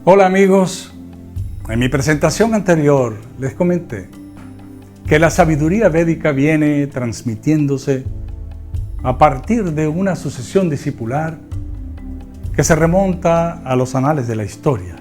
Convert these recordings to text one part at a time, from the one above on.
Hola amigos, en mi presentación anterior les comenté que la sabiduría védica viene transmitiéndose a partir de una sucesión discipular que se remonta a los anales de la historia.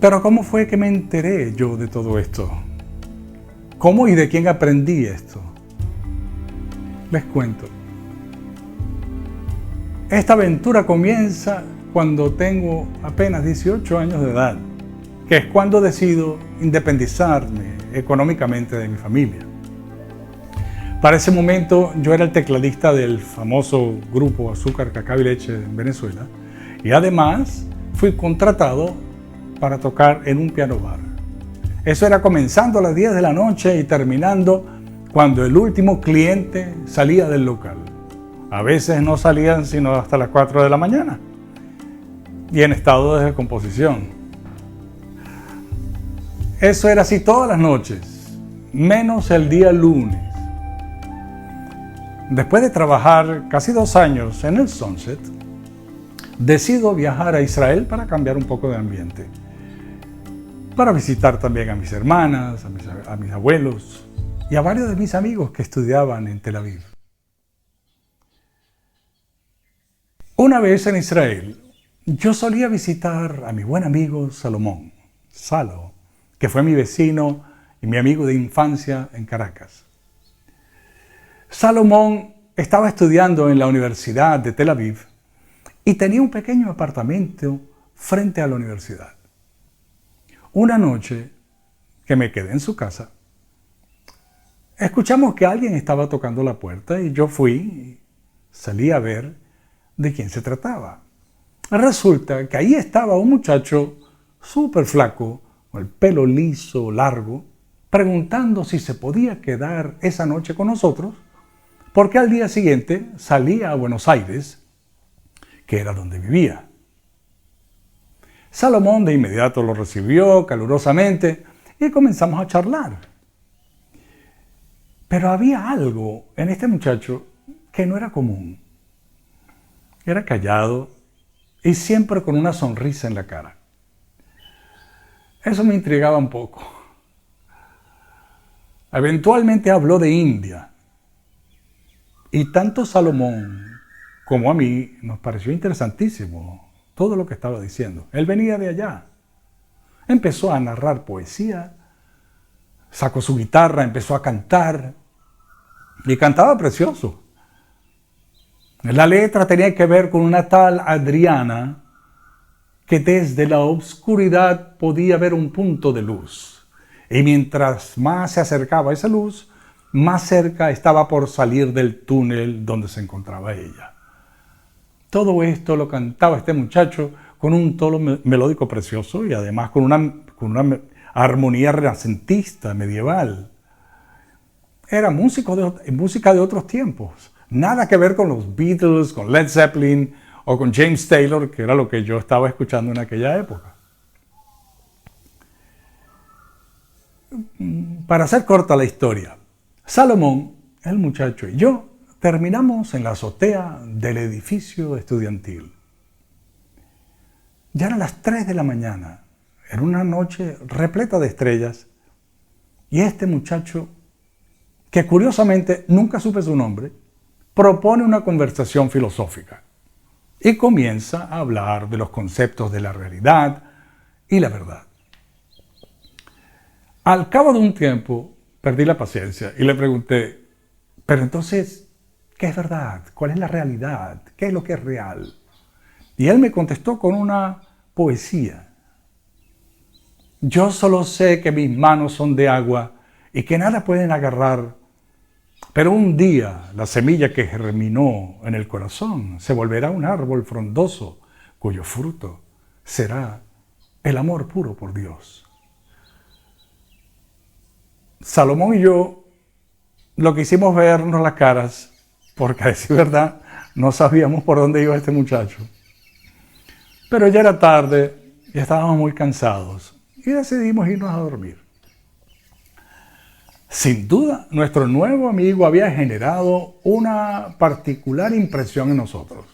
Pero ¿cómo fue que me enteré yo de todo esto? ¿Cómo y de quién aprendí esto? Les cuento. Esta aventura comienza cuando tengo apenas 18 años de edad, que es cuando decido independizarme económicamente de mi familia. Para ese momento yo era el tecladista del famoso grupo Azúcar, Cacao y Leche en Venezuela y además fui contratado para tocar en un piano bar. Eso era comenzando a las 10 de la noche y terminando cuando el último cliente salía del local. A veces no salían sino hasta las 4 de la mañana y en estado de descomposición. Eso era así todas las noches, menos el día lunes. Después de trabajar casi 2 años en el Sunset, decido viajar a Israel para cambiar un poco de ambiente, para visitar también a mis hermanas, a mis abuelos y a varios de mis amigos que estudiaban en Tel Aviv. Una vez en Israel, yo solía visitar a mi buen amigo Salomón, Salo, que fue mi vecino y mi amigo de infancia en Caracas. Salomón estaba estudiando en la Universidad de Tel Aviv y tenía un pequeño apartamento frente a la universidad. Una noche que me quedé en su casa, escuchamos que alguien estaba tocando la puerta y yo salí a ver de quién se trataba. Resulta que ahí estaba un muchacho súper flaco, con el pelo liso, largo, preguntando si se podía quedar esa noche con nosotros, porque al día siguiente salía a Buenos Aires, que era donde vivía. Salomón de inmediato lo recibió calurosamente y comenzamos a charlar. Pero había algo en este muchacho que no era común. Era callado y siempre con una sonrisa en la cara. Eso me intrigaba un poco. Eventualmente habló de India. Y tanto Salomón como a mí nos pareció interesantísimo todo lo que estaba diciendo. Él venía de allá. Empezó a narrar poesía, sacó su guitarra, empezó a cantar y cantaba precioso. La letra tenía que ver con una tal Adriana que desde la oscuridad podía ver un punto de luz. Y mientras más se acercaba a esa luz, más cerca estaba por salir del túnel donde se encontraba ella. Todo esto lo cantaba este muchacho con un tono melódico precioso y además con una armonía renacentista, medieval. Era música de otros tiempos. Nada que ver con los Beatles, con Led Zeppelin o con James Taylor, que era lo que yo estaba escuchando en aquella época. Para hacer corta la historia, Salomón, el muchacho y yo terminamos en la azotea del edificio estudiantil. Ya eran las 3 de la mañana, en una noche repleta de estrellas, y este muchacho, que curiosamente nunca supe su nombre, propone una conversación filosófica y comienza a hablar de los conceptos de la realidad y la verdad. Al cabo de un tiempo, perdí la paciencia y le pregunté, pero entonces, ¿qué es verdad? ¿Cuál es la realidad? ¿Qué es lo que es real? Y él me contestó con una poesía. Yo solo sé que mis manos son de agua y que nada pueden agarrar. Pero un día la semilla que germinó en el corazón se volverá un árbol frondoso cuyo fruto será el amor puro por Dios. Salomón y yo lo que hicimos vernos las caras porque a decir verdad no sabíamos por dónde iba este muchacho. Pero ya era tarde y estábamos muy cansados y decidimos irnos a dormir. Sin duda, nuestro nuevo amigo había generado una particular impresión en nosotros.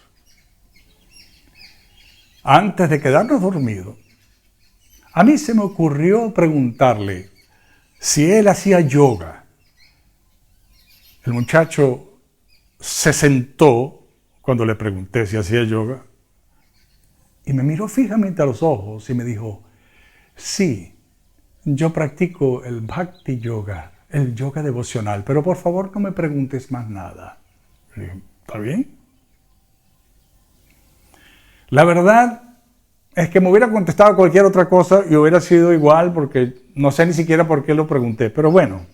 antes de quedarnos dormidos, a mí se me ocurrió preguntarle si él hacía yoga. El muchacho se sentó cuando le pregunté si hacía yoga y me miró fijamente a los ojos y me dijo, sí, yo practico el Bhakti Yoga, el yoga devocional, pero por favor no me preguntes más nada. Le dije, ¿está bien? La verdad es que me hubiera contestado cualquier otra cosa y hubiera sido igual porque no sé ni siquiera por qué lo pregunté, pero bueno.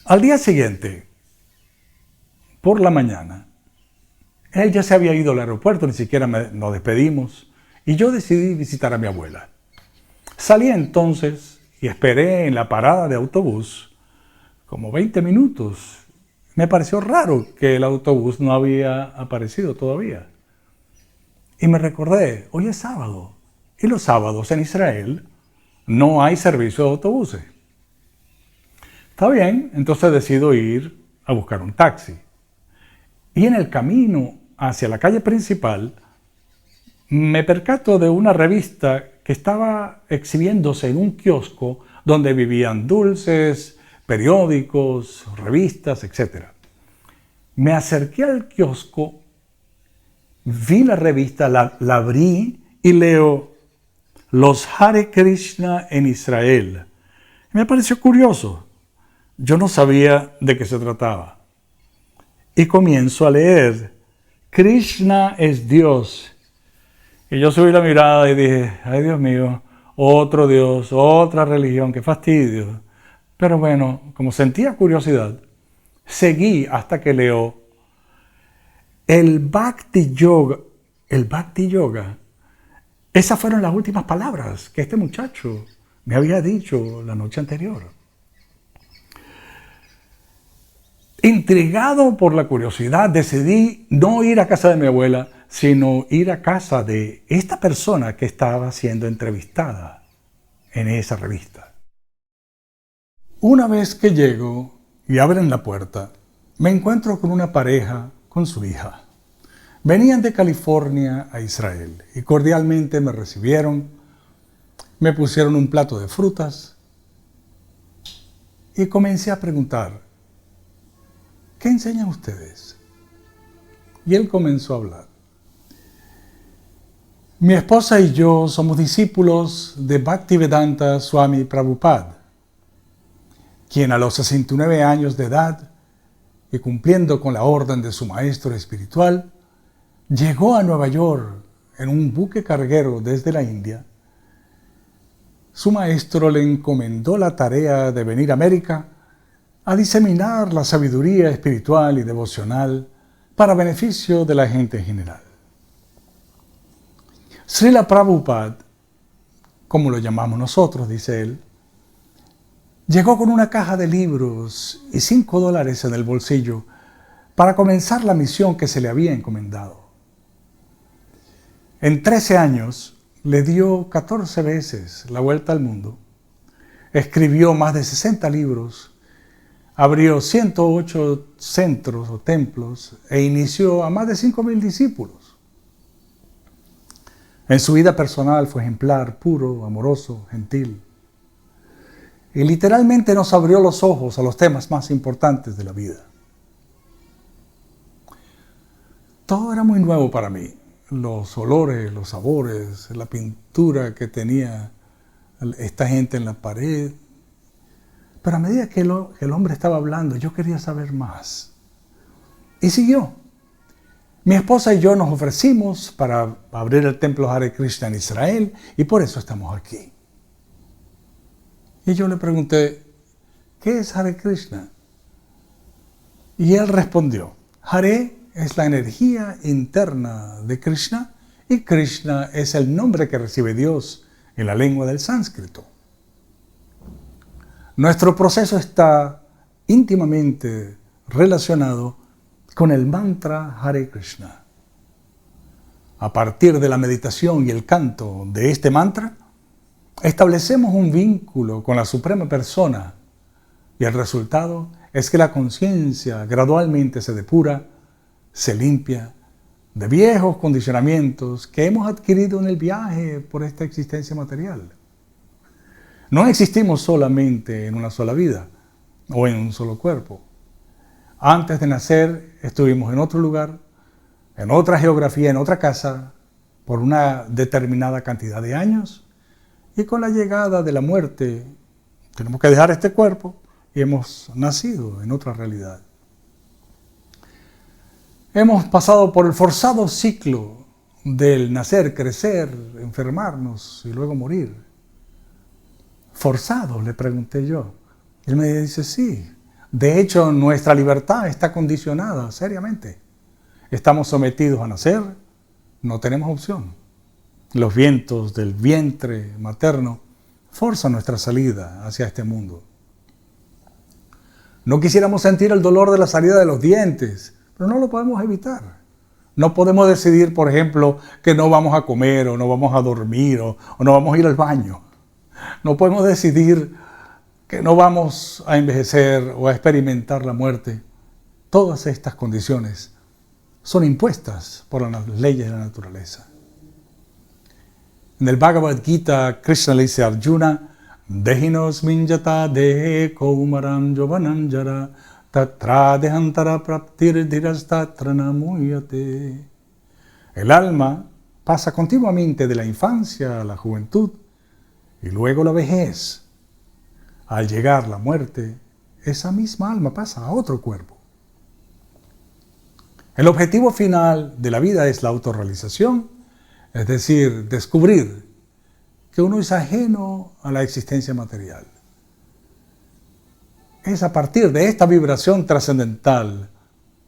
Al día siguiente, por la mañana, él ya se había ido al aeropuerto, ni siquiera nos despedimos, y yo decidí visitar a mi abuela. Salí entonces y esperé en la parada de autobús como 20 minutos. Me pareció raro que el autobús no había aparecido todavía. Y me recordé, hoy es sábado, y los sábados en Israel no hay servicio de autobuses. Está bien, entonces decido ir a buscar un taxi. Y en el camino hacia la calle principal, me percato de una revista que estaba exhibiéndose en un kiosco donde vivían dulces, periódicos, revistas, etc. Me acerqué al kiosco, vi la revista, la abrí y leo Los Hare Krishna en Israel. Me pareció curioso. Yo no sabía de qué se trataba. Y comienzo a leer, Krishna es Dios. Y yo subí la mirada y dije, ay Dios mío, otro Dios, otra religión, qué fastidio. Pero bueno, como sentía curiosidad, seguí hasta que leo el Bhakti Yoga. El Bhakti Yoga. Esas fueron las últimas palabras que este muchacho me había dicho la noche anterior. Intrigado por la curiosidad, decidí no ir a casa de mi abuela, sino ir a casa de esta persona que estaba siendo entrevistada en esa revista. Una vez que llego y abren la puerta, me encuentro con una pareja con su hija. Venían de California a Israel y cordialmente me recibieron, me pusieron un plato de frutas y comencé a preguntar, ¿qué enseñan ustedes? Y él comenzó a hablar. Mi esposa y yo somos discípulos de Bhaktivedanta Swami Prabhupada, quien a los 69 años de edad y cumpliendo con la orden de su maestro espiritual, llegó a Nueva York en un buque carguero desde la India. Su maestro le encomendó la tarea de venir a América a diseminar la sabiduría espiritual y devocional para beneficio de la gente en general. Srila Prabhupada, como lo llamamos nosotros, dice él, llegó con una caja de libros y $5 en el bolsillo para comenzar la misión que se le había encomendado. En 13 años le dio 14 veces la vuelta al mundo, escribió más de 60 libros, abrió 108 centros o templos e inició a más de 5,000 discípulos. En su vida personal fue ejemplar, puro, amoroso, gentil. Y literalmente nos abrió los ojos a los temas más importantes de la vida. Todo era muy nuevo para mí. Los olores, los sabores, la pintura que tenía esta gente en la pared. Pero a medida que el hombre estaba hablando, yo quería saber más. Y siguió. Mi esposa y yo nos ofrecimos para abrir el templo Hare Krishna en Israel y por eso estamos aquí. Y yo le pregunté, ¿qué es Hare Krishna? Y él respondió, Hare es la energía interna de Krishna y Krishna es el nombre que recibe Dios en la lengua del sánscrito. Nuestro proceso está íntimamente relacionado con el mantra Hare Krishna. A partir de la meditación y el canto de este mantra, establecemos un vínculo con la Suprema Persona y el resultado es que la conciencia gradualmente se depura, se limpia, de viejos condicionamientos que hemos adquirido en el viaje por esta existencia material. No existimos solamente en una sola vida o en un solo cuerpo. Antes de nacer estuvimos en otro lugar, en otra geografía, en otra casa, por una determinada cantidad de años, y con la llegada de la muerte tenemos que dejar este cuerpo y hemos nacido en otra realidad. Hemos pasado por el forzado ciclo del nacer, crecer, enfermarnos y luego morir. ¿Forzado?, le pregunté yo. Él me dice, sí. De hecho, nuestra libertad está condicionada seriamente. Estamos sometidos a nacer, no tenemos opción. Los vientos del vientre materno forzan nuestra salida hacia este mundo. No quisiéramos sentir el dolor de la salida de los dientes, pero no lo podemos evitar. No podemos decidir, por ejemplo, que no vamos a comer o no vamos a dormir o no vamos a ir al baño. No podemos decidir que no vamos a envejecer o a experimentar la muerte. Todas estas condiciones son impuestas por las leyes de la naturaleza. En el Bhagavad Gita, Krishna le dice a Arjuna, Dehinos minyata dehe kaumaram jovananjara tatra dehantara praptir dhirastatra namuyate. El alma pasa continuamente de la infancia a la juventud y luego la vejez. Al llegar la muerte, esa misma alma pasa a otro cuerpo. El objetivo final de la vida es la autorrealización, es decir, descubrir que uno es ajeno a la existencia material. Es a partir de esta vibración trascendental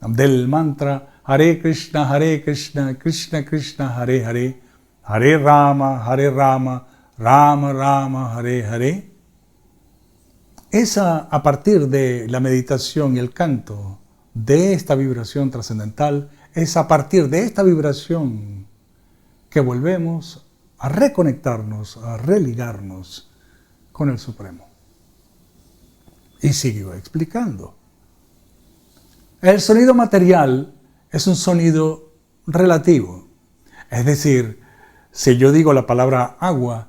del mantra Hare Krishna, Krishna Krishna, Hare Hare, Hare Rama, Rama Rama, Hare Hare. Es a partir de la meditación y el canto de esta vibración trascendental, es a partir de esta vibración que volvemos a reconectarnos, a religarnos con el Supremo. Y siguió explicando. El sonido material es un sonido relativo. Es decir, si yo digo la palabra agua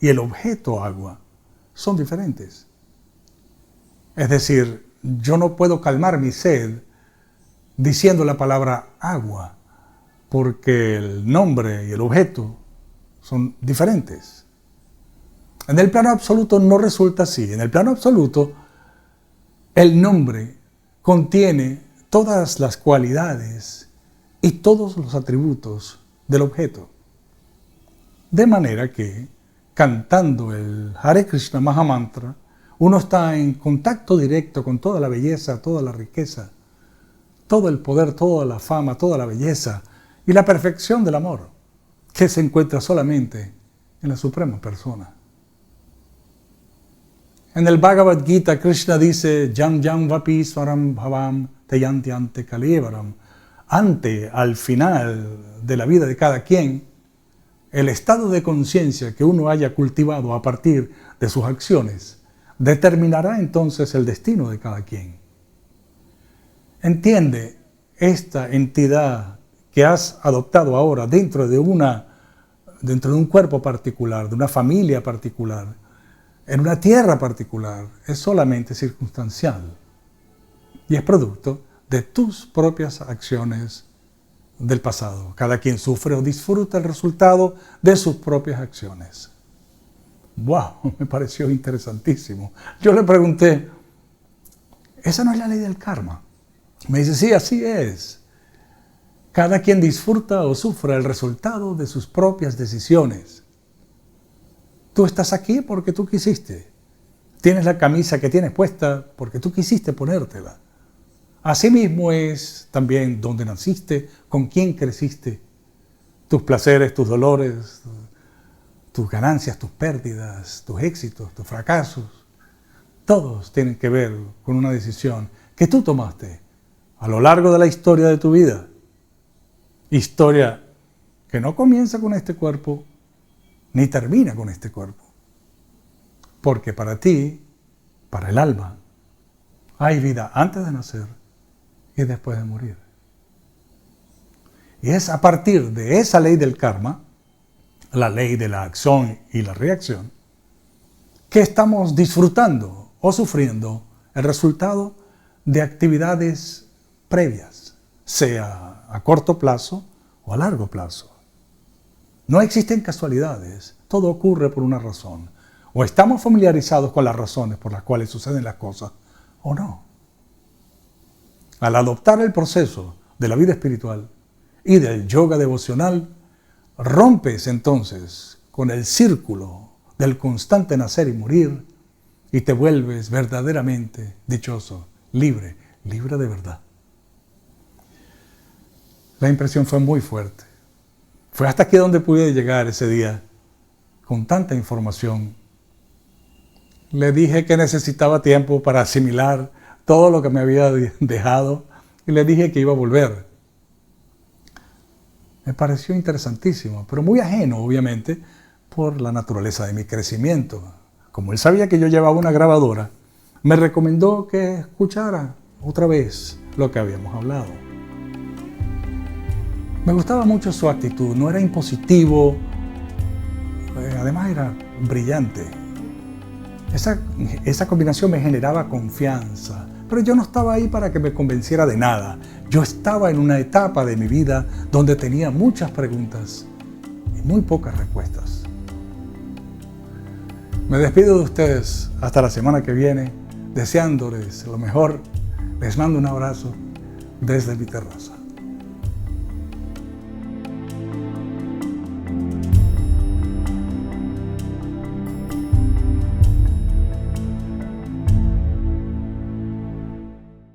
y el objeto agua son diferentes. Es decir, yo no puedo calmar mi sed diciendo la palabra agua, porque el nombre y el objeto son diferentes. En el plano absoluto no resulta así. En el plano absoluto, el nombre contiene todas las cualidades y todos los atributos del objeto. De manera que, cantando el Hare Krishna Mahamantra, uno está en contacto directo con toda la belleza, toda la riqueza, todo el poder, toda la fama, toda la belleza y la perfección del amor, que se encuentra solamente en la Suprema Persona. En el Bhagavad Gita, Krishna dice, Jam Jam Vapi Swaram Bhavam Teyanti Ante Kalevaram. Al final de la vida de cada quien, el estado de conciencia que uno haya cultivado a partir de sus acciones determinará entonces el destino de cada quien. Entiende esta entidad que has adoptado ahora dentro de un cuerpo particular, de una familia particular, en una tierra particular, es solamente circunstancial y es producto de tus propias acciones del pasado. Cada quien sufre o disfruta el resultado de sus propias acciones. ¡Wow! Me pareció interesantísimo. Yo le pregunté, ¿esa no es la ley del karma? Me dice, sí, así es. Cada quien disfruta o sufre el resultado de sus propias decisiones. Tú estás aquí porque tú quisiste. Tienes la camisa que tienes puesta porque tú quisiste ponértela. Asimismo es también dónde naciste, con quién creciste, tus placeres, tus dolores, tus ganancias, tus pérdidas, tus éxitos, tus fracasos. Todos tienen que ver con una decisión que tú tomaste a lo largo de la historia de tu vida. Historia que no comienza con este cuerpo, ni termina con este cuerpo. Porque para ti, para el alma, hay vida antes de nacer y después de morir. Y es a partir de esa ley del karma, la ley de la acción y la reacción, que estamos disfrutando o sufriendo el resultado de actividades previas, sea a corto plazo o a largo plazo. No existen casualidades, todo ocurre por una razón. O estamos familiarizados con las razones por las cuales suceden las cosas, o no. Al adoptar el proceso de la vida espiritual y del yoga devocional, rompes entonces con el círculo del constante nacer y morir y te vuelves verdaderamente dichoso, libre, libre de verdad. La impresión fue muy fuerte. Fue hasta aquí donde pude llegar ese día con tanta información. Le dije que necesitaba tiempo para asimilar todo lo que me había dejado y le dije que iba a volver. Me pareció interesantísimo, pero muy ajeno, obviamente, por la naturaleza de mi crecimiento. Como él sabía que yo llevaba una grabadora, me recomendó que escuchara otra vez lo que habíamos hablado. Me gustaba mucho su actitud, no era impositivo, además era brillante. Esa combinación me generaba confianza, pero yo no estaba ahí para que me convenciera de nada. Yo estaba en una etapa de mi vida donde tenía muchas preguntas y muy pocas respuestas. Me despido de ustedes hasta la semana que viene, deseándoles lo mejor. Les mando un abrazo desde mi terraza.